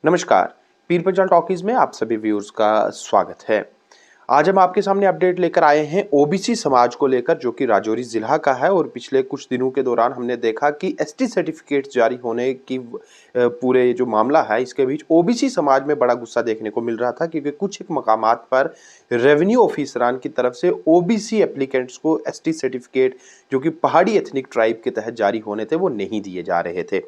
नमस्कार। पीर पंचाल टॉकीज में आप सभी व्यूअर्स का स्वागत है। आज हम आपके सामने अपडेट लेकर आए हैं ओबीसी समाज को लेकर, जो कि राजौरी जिला का है। और पिछले कुछ दिनों के दौरान हमने देखा कि एसटी सर्टिफिकेट जारी होने की पूरे जो मामला है, इसके बीच ओबीसी समाज में बड़ा गुस्सा देखने को मिल रहा था, क्योंकि कुछ एक मकामात पर रेवेन्यू ऑफिसरान की तरफ से ओबीसी एप्लीकेंट्स को एसटी सर्टिफिकेट जो कि पहाड़ी एथनिक ट्राइब के तहत जारी होने थे, वो नहीं दिए जा रहे थे।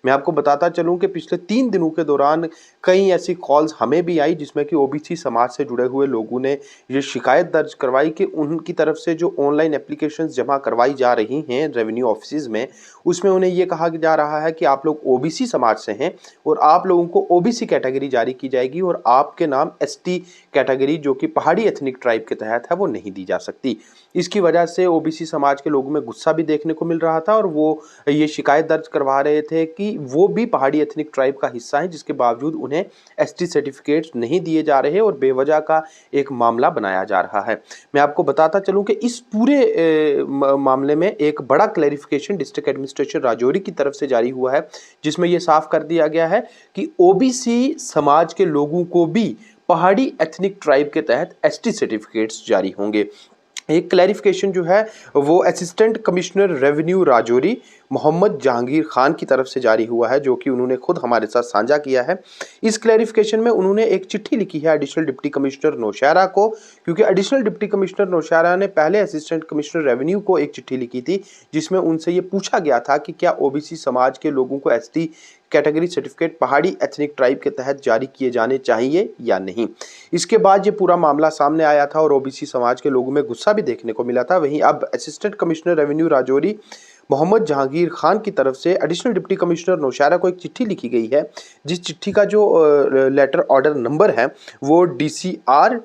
मैं आपको बताता चलूं कि पिछले 3 दिनों के दौरान कई ऐसी कॉल्स हमें भी आई, जिसमें कि ओबीसी समाज से जुड़े हुए लोगों ने ये शिकायत दर्ज करवाई कि उनकी तरफ से जो ऑनलाइन एप्लीकेशंस जमा करवाई जा रही हैं रेवेन्यू ऑफिस में, उसमें उन्हें ये कहा जा रहा है कि आप लोग ओबीसी समाज से हैं और आप लोगों को ओबीसी कैटेगरी जारी की जाएगी और आपके नाम एसटी कैटेगरी जो कि पहाड़ी एथनिक ट्राइब के तहत है, वो नहीं दी जा सकती। इसकी वजह से ओबीसी समाज के लोगों में गुस्सा भी देखने को मिल रहा था और वो ये शिकायत दर्ज करवा रहे थे कि वो भी पहाड़ी एथनिक ट्राइब का हिस्सा है, जिसके बावजूद उन्हें एसटी सर्टिफिकेट्स नहीं दिए जा रहे और बेवजह का एक मामला बनाया जा रहा है। मैं आपको बताता चलूं कि इस पूरे मामले में एक बड़ा क्लैरिफिकेशन डिस्ट्रिक्ट एडमिनिस्ट्रेशन राजौरी की तरफ से जारी हुआ है, जिसमें यह साफ कर दिया गया है कि ओबीसी समाज के लोगों को भी पहाड़ी एथनिक ट्राइब के तहत एसटी सर्टिफिकेट्स जारी होंगे। एक क्लैरिफिकेशन जो है वो assistant commissioner revenue Rajouri Mohammad Jahangir Khan की तरफ से जारी हुआ है, जो कि उन्होंने खुद हमारे साथ साझा किया है। इस क्लैरिफिकेशन में उन्होंने एक चिट्ठी लिखी है एडिशनल डिप्टी कमिश्नर नौशहरा को, क्योंकि एडिशनल डिप्टी कमिश्नर नौशहरा ने पहले असिस्टेंट कमिश्नर रेवेन्यू को एक चिट्ठी लिखी थी, जिसमें उनसे ये पूछा गया था कि क्या ओबीसी समाज के लोगों को एसटी कैटेगरी सर्टिफिकेट पहाड़ी एथनिक ट्राइब के तहत जारी किए जाने चाहिए या नहीं। इसके बाद ये पूरा मामला सामने आया था और ओबीसी समाज के लोगों में गुस्सा भी देखने को मिला था। वहीं अब assistant commissioner revenue Rajouri Mohammad Jahangir Khan की तरफ से एडिशनल डिप्टी कमिश्नर नौशहरा को एक चिट्ठी लिखी गई है, जिस चिट्ठी का जो लेटर ऑर्डर नंबर है वो DCR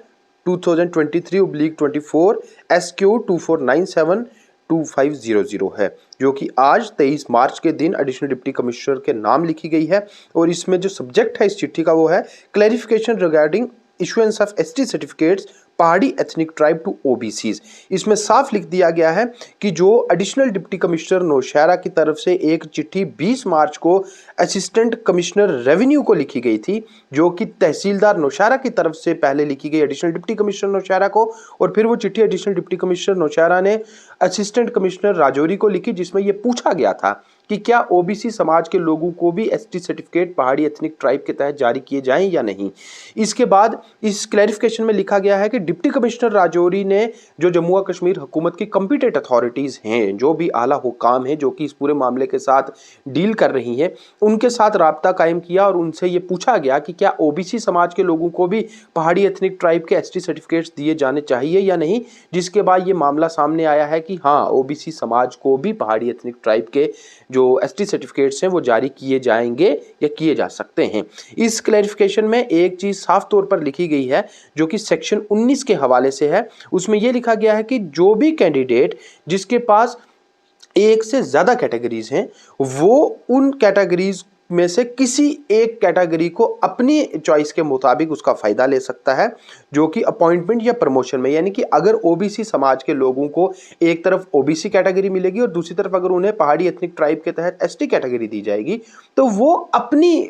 2023/24 SQ 24972500 है, जो कि आज 23 मार्च के दिन एडिशनल डिप्टी कमिश्नर के नाम लिखी गई है। और इसमें जो सब्जेक्ट है इस चिट्ठी का वो है clarification regarding issuance of ST certificates पहाड़ी एथनिक ट्राइब टू ओबीसीज। इसमें साफ लिख दिया गया है कि जो एडिशनल डिप्टी कमिश्नर नौशहरा की तरफ से एक चिट्ठी 20 मार्च को असिस्टेंट कमिश्नर रेवेन्यू को लिखी गई थी, जो कि तहसीलदार नौशहरा की तरफ से पहले लिखी गई एडिशनल डिप्टी कमिश्नर नौशहरा को, और फिर वो चिट्ठी एडिशनल डिप्टी कमिश्नर नौशहरा ने असिस्टेंट कमिश्नर राजौरी को लिखी, जिसमें यह पूछा गया था कि क्या ओबीसी समाज के लोगों को भी एसटी सर्टिफिकेट पहाड़ी एथनिक ट्राइब के तहत जारी किए जाएं या नहीं। इसके बाद इस क्लैरिफिकेशन में लिखा गया है कि डिप्टी कमिश्नर राजौरी ने जो जम्मू और कश्मीर हुकूमत की कॉम्पिटेंट अथॉरिटीज हैं, जो भी आला हुकाम हैं जो कि इस पूरे मामले के साथ डील कर रही हैं, उनके साथ राब्ता कायम किया और उनसे ये पूछा गया कि क्या ओबीसी समाज के लोगों को भी पहाड़ी एथनिक ट्राइब के एसटी सर्टिफिकेट्स दिए जाने चाहिए या नहीं। जिसके बाद ये मामला सामने आया है कि हाँ, ओबीसी समाज को भी पहाड़ी एथनिक ट्राइब के जो एसटी सर्टिफिकेट्स हैं वो जारी किए जाएंगे या किए जा सकते हैं। इस क्लैरिफिकेशन में एक चीज साफ तौर पर लिखी गई है, जो कि सेक्शन 19 के हवाले से है। उसमें यह लिखा गया है कि जो भी कैंडिडेट जिसके पास एक से ज्यादा कैटेगरीज हैं, वो उन कैटेगरीज में से किसी एक कैटेगरी को अपनी चॉइस के मुताबिक उसका फायदा ले सकता है, जो कि अपॉइंटमेंट या प्रमोशन में। यानी कि अगर ओबीसी समाज के लोगों को एक तरफ ओबीसी कैटेगरी मिलेगी और दूसरी तरफ अगर उन्हें पहाड़ी एथनिक ट्राइब के तहत एसटी कैटेगरी दी जाएगी, तो वो अपनी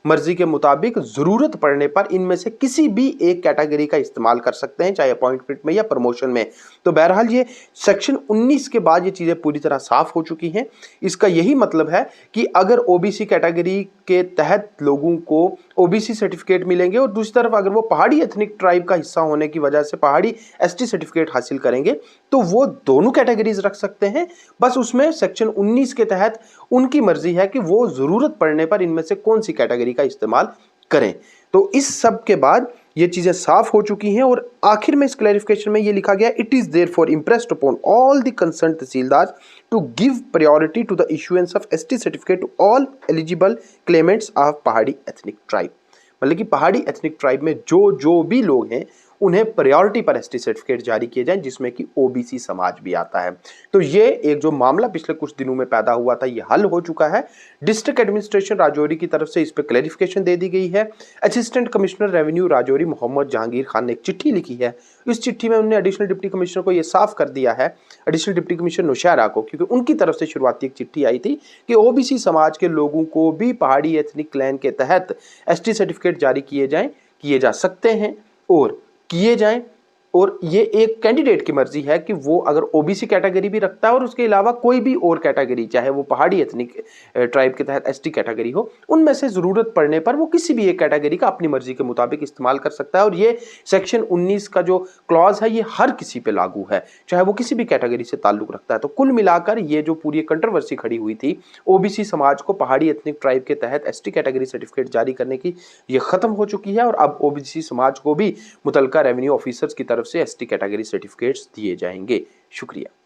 मर्जी के मुताबिक जरूरत पड़ने पर इनमें से किसी भी एक कैटेगरी का इस्तेमाल कर सकते हैं, चाहे अपॉइंटमेंट में या प्रमोशन में। तो बहरहाल ये सेक्शन 19 के बाद ये चीजें पूरी तरह साफ हो चुकी हैं। इसका यही मतलब है कि अगर ओबीसी कैटेगरी के तहत लोगों को ओबीसी सर्टिफिकेट मिलेंगे और दूसरी तरफ अगर वो पहाड़ी एथनिक ट्राइब का हिस्सा होने की वजह से पहाड़ी एसटी सर्टिफिकेट हासिल करेंगे, तो वो दोनों कैटेगरीज रख सकते हैं। बस उसमें सेक्शन 19 के तहत उनकी मर्जी है कि वो जरूरत पड़ने पर इनमें से कौन सी कैटेगरी का इस्तेमाल करें। तो इस सब के बाद ये चीजें साफ हो चुकी हैं और आखिर में इस क्लैरिफिकेशन में ये लिखा गया, it is therefore impressed upon all the concerned tehsildar to give priority to the issuance of ST certificate to all eligible claimants of Pahari ethnic tribe. मतलब कि पहाड़ी एथनिक ट्राइब में जो जो भी लोग हैं उन्हें प्रायोरिटी पर एसटी सर्टिफिकेट जारी किए जाएं, जिसमें कि ओबीसी समाज भी आता है। तो ये एक जो मामला पिछले कुछ दिनों में पैदा हुआ था, ये हल हो चुका है। डिस्ट्रिक्ट एडमिनिस्ट्रेशन राजौरी की तरफ से इस पर क्लैरिफिकेशन दे दी गई है। Assistant commissioner revenue Rajouri Mohammad Jahangir Khan ने एक चिट्ठी लिखी है। इस चिट्ठी में उन्होंने एडिशनल डिप्टी कमिश्नर को यह साफ कर दिया है, एडिशनल डिप्टी कमिश्नर नौशहरा को, क्योंकि उनकी तरफ से शुरुआती एक चिट्ठी आई थी कि ओबीसी समाज के लोगों को भी पहाड़ी एथनिक क्लैन के तहत एसटी सर्टिफिकेट जारी किए जा सकते हैं और किए जाएं। और ये एक कैंडिडेट की मर्जी है कि वो अगर ओबीसी कैटेगरी भी रखता है और उसके अलावा कोई भी और कैटेगरी, चाहे वो पहाड़ी एथनिक ट्राइब के तहत एसटी कैटेगरी हो, उनमें से जरूरत पड़ने पर वो किसी भी एक कैटेगरी का अपनी मर्जी के मुताबिक इस्तेमाल कर सकता है। और ये सेक्शन 19 का जो क्लॉज है ये हर किसी पे लागू है, चाहे वो किसी भी कैटेगरी से ताल्लुक रखता है। तो कुल मिलाकर ये जो पूरी कंट्रोवर्सी खड़ी हुई थी ओबीसी समाज को पहाड़ी एथनिक ट्राइब के तहत एसटी कैटेगरी सर्टिफिकेट जारी करने की, ये खत्म हो चुकी है। और अब ओबीसी समाज को भी मुतलका रेवेन्यू ऑफिसर्स की तरफ से एसटी कैटेगरी सर्टिफिकेट्स दिए जाएंगे। शुक्रिया।